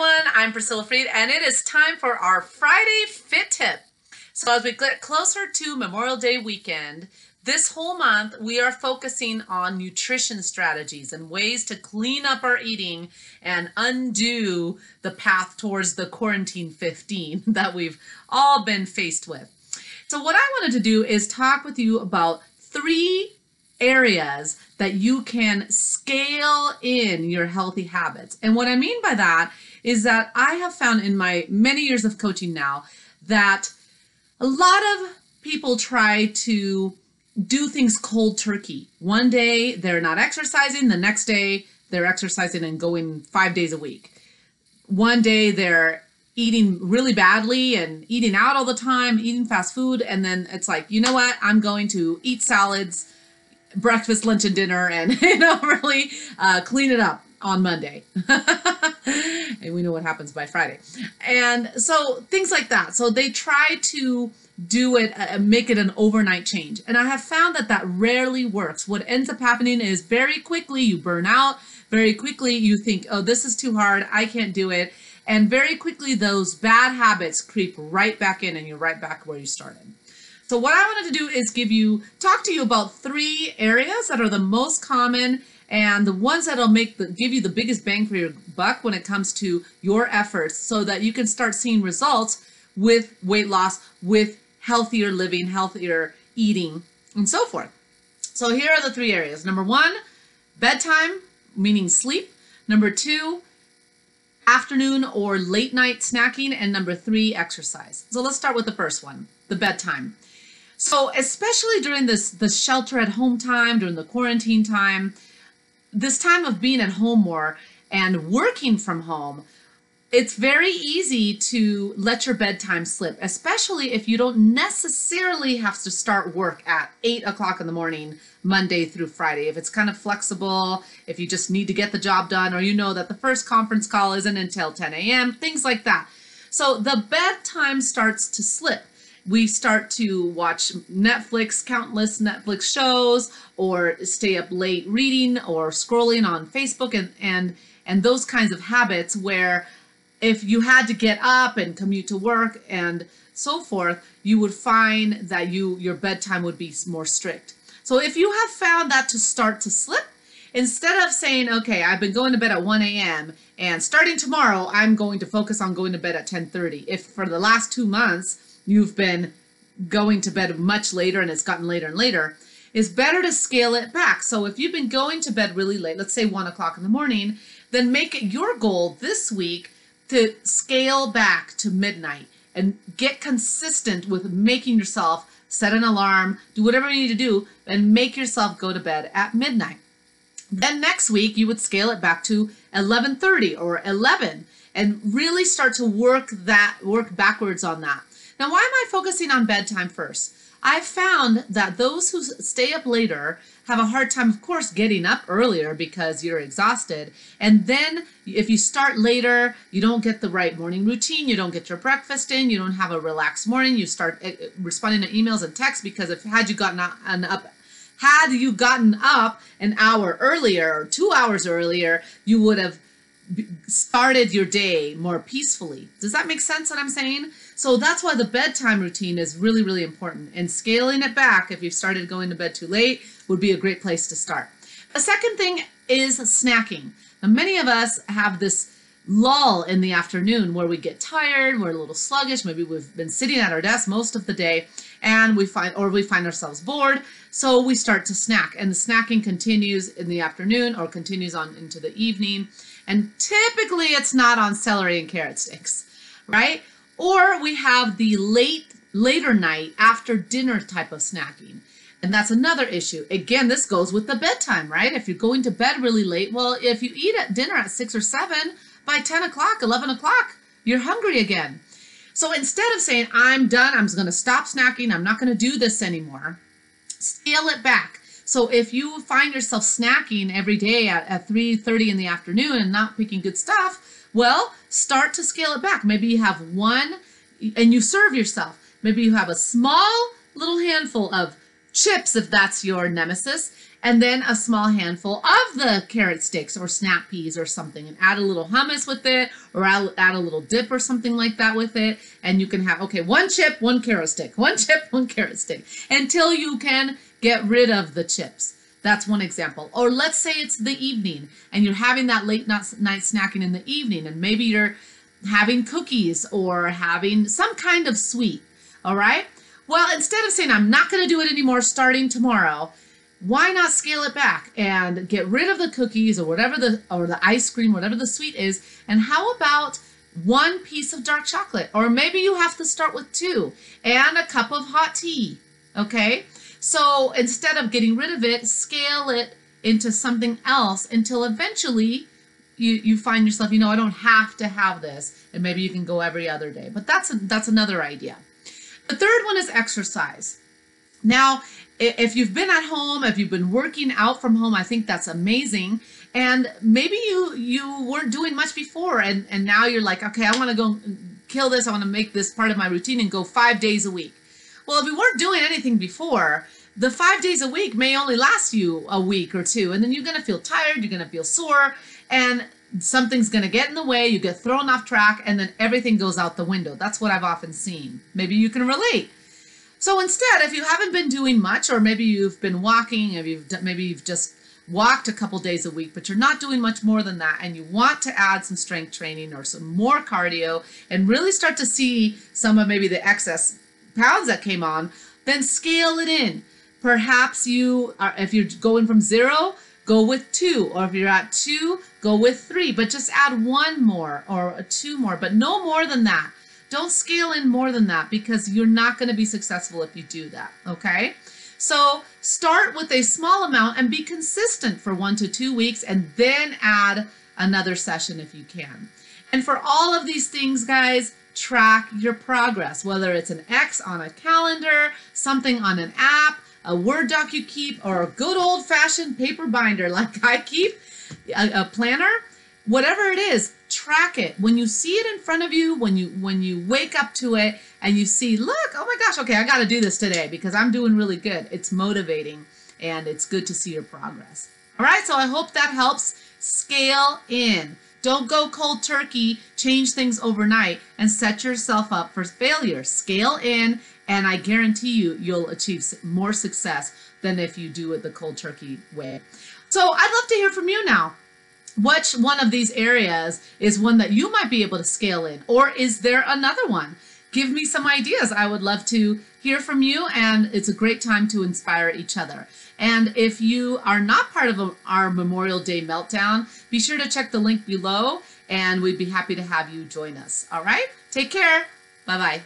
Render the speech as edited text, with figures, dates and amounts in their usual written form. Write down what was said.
everyone, I'm Priscilla Freed, and it is time for our Friday Fit Tip. So as we get closer to Memorial Day weekend, this whole month we are focusing on nutrition strategies and ways to clean up our eating and undo the path towards the quarantine 15 that we've all been faced with. So what I wanted to do is talk with you about 3 areas that you can scale in your healthy habits. And what I mean by that is that I have found in my many years of coaching now that a lot of people try to do things cold turkey. One day they're not exercising, the next day they're exercising and going 5 days a week. One day they're eating really badly and eating out all the time, eating fast food, and then it's like, you know what, I'm going to eat salads, breakfast, lunch, and dinner, and really clean it up on Monday. And we know what happens by Friday. And so things like that. So they try to do it, make it an overnight change. And I have found that that rarely works. What ends up happening is very quickly you burn out. Very quickly you think, oh, this is too hard, I can't do it. And very quickly those bad habits creep right back in and you're right back where you started. So what I wanted to do is talk to you about 3 areas that are the most common and the ones that'll give you the biggest bang for your buck when it comes to your efforts, so that you can start seeing results with weight loss, with healthier living, healthier eating, and so forth. So here are the 3 areas. Number 1, bedtime, meaning sleep. Number 2, afternoon or late night snacking. And number 3, exercise. So let's start with the first one, the bedtime. So especially during the shelter at home time, during the quarantine time, this time of being at home more and working from home, it's very easy to let your bedtime slip, especially if you don't necessarily have to start work at 8 o'clock in the morning, Monday through Friday. If it's kind of flexible, if you just need to get the job done, or you know that the first conference call isn't until 10 a.m., things like that. So the bedtime starts to slip. We start to watch Netflix, countless Netflix shows, or stay up late reading or scrolling on Facebook and those kinds of habits where if you had to get up and commute to work and so forth, you would find that your bedtime would be more strict. So if you have found that to start to slip, instead of saying, okay, I've been going to bed at 1 a.m. and starting tomorrow, I'm going to focus on going to bed at 10:30. If for the last 2 months, you've been going to bed much later and it's gotten later and later, it's better to scale it back. So if you've been going to bed really late, let's say 1 o'clock in the morning, then make it your goal this week to scale back to midnight and get consistent with making yourself set an alarm, do whatever you need to do, and make yourself go to bed at midnight. Then next week, you would scale it back to 11:30 or 11 and really start to work backwards on that. Now, why am I focusing on bedtime first? I've found that those who stay up later have a hard time, of course, getting up earlier because you're exhausted. And then if you start later, you don't get the right morning routine, you don't get your breakfast in, you don't have a relaxed morning, you start responding to emails and texts because had you gotten up an hour earlier or 2 hours earlier, you would have started your day more peacefully. Does that make sense what I'm saying? So that's why the bedtime routine is really, really important. And scaling it back, if you've started going to bed too late, would be a great place to start. The second thing is snacking. Now, many of us have this lull in the afternoon where we get tired, we're a little sluggish, maybe we've been sitting at our desk most of the day, and we find ourselves bored, so we start to snack. And the snacking continues in the afternoon or continues on into the evening. And typically it's not on celery and carrot sticks, right? Or we have the later night after dinner type of snacking. And that's another issue. Again, this goes with the bedtime, right? If you're going to bed really late, well, if you eat at dinner at 6 or 7, by 10 o'clock, 11 o'clock, you're hungry again. So instead of saying, I'm done, I'm going to stop snacking, I'm not going to do this anymore, scale it back. So if you find yourself snacking every day at 3:30 in the afternoon and not picking good stuff, well, start to scale it back. Maybe you have one and you serve yourself. Maybe you have a small little handful of chips if that's your nemesis, and then a small handful of the carrot sticks or snap peas or something, and add a little hummus with it, or add a little dip or something like that with it. And you can have, okay, 1 chip, 1 carrot stick, 1 chip, 1 carrot stick, until you can get rid of the chips. That's one example. Or let's say it's the evening and you're having that late night snacking in the evening, and maybe you're having cookies or having some kind of sweet. All right. Well, instead of saying, I'm not going to do it anymore starting tomorrow, why not scale it back and get rid of the cookies or whatever or the ice cream, whatever the sweet is? And how about 1 piece of dark chocolate? Or maybe you have to start with 2 and a cup of hot tea. Okay. So instead of getting rid of it, scale it into something else until eventually you find yourself, I don't have to have this, and maybe you can go every other day. But that's another idea. The third one is exercise. Now, if you've been at home, if you've been working out from home, I think that's amazing. And maybe you weren't doing much before, and now you're like, okay, I want to go kill this. I want to make this part of my routine and go 5 days a week. Well, if you weren't doing anything before, the 5 days a week may only last you a week or 2, and then you're going to feel tired, you're going to feel sore, and something's going to get in the way, you get thrown off track, and then everything goes out the window. That's what I've often seen. Maybe you can relate. So instead, if you haven't been doing much, or maybe you've been walking, maybe you've just walked a couple days a week, but you're not doing much more than that, and you want to add some strength training or some more cardio and really start to see some of maybe the excess pounds that came on, then scale it in. Perhaps if you're going from 0, go with 2, or if you're at 2, go with 3, but just add 1 more or 2 more, but no more than that. Don't scale in more than that, because you're not going to be successful if you do that, okay? So start with a small amount and be consistent for 1 to 2 weeks, and then add another session if you can. And for all of these things, guys, track your progress, whether it's an X on a calendar, something on an app, a Word doc you keep, or a good old-fashioned paper binder like I keep, a planner, whatever it is, track it. When you see it in front of you, when you wake up to it and you see, look, oh my gosh, okay, I got to do this today because I'm doing really good. It's motivating, and it's good to see your progress. All right, so I hope that helps. Scale in. Don't go cold turkey, change things overnight, and set yourself up for failure. Scale in, and I guarantee you'll achieve more success than if you do it the cold turkey way. So I'd love to hear from you now. Which one of these areas is one that you might be able to scale in? Or is there another one? Give me some ideas. I would love to hear from you, and it's a great time to inspire each other. And if you are not part of our Memorial Day Meltdown, be sure to check the link below, and we'd be happy to have you join us. All right? Take care. Bye-bye.